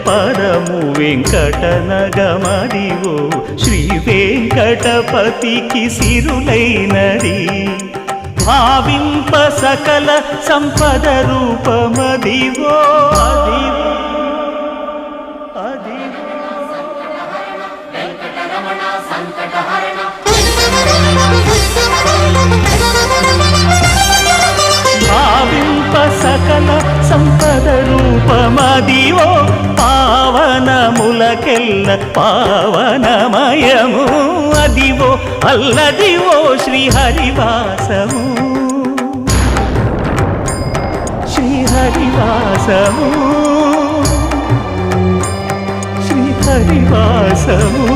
పదము వెంకటనగమదివో శ్రీ వెంకటపతికి సిరులైనది భావింప సకల సంపద రూపమదివో భావింప సకల సంపద రూపమదివో పావనములకెల్ల పావనమయము అదివో అల్లదివో శ్రీహరివాసము శ్రీహరివాసము శ్రీహరివాసము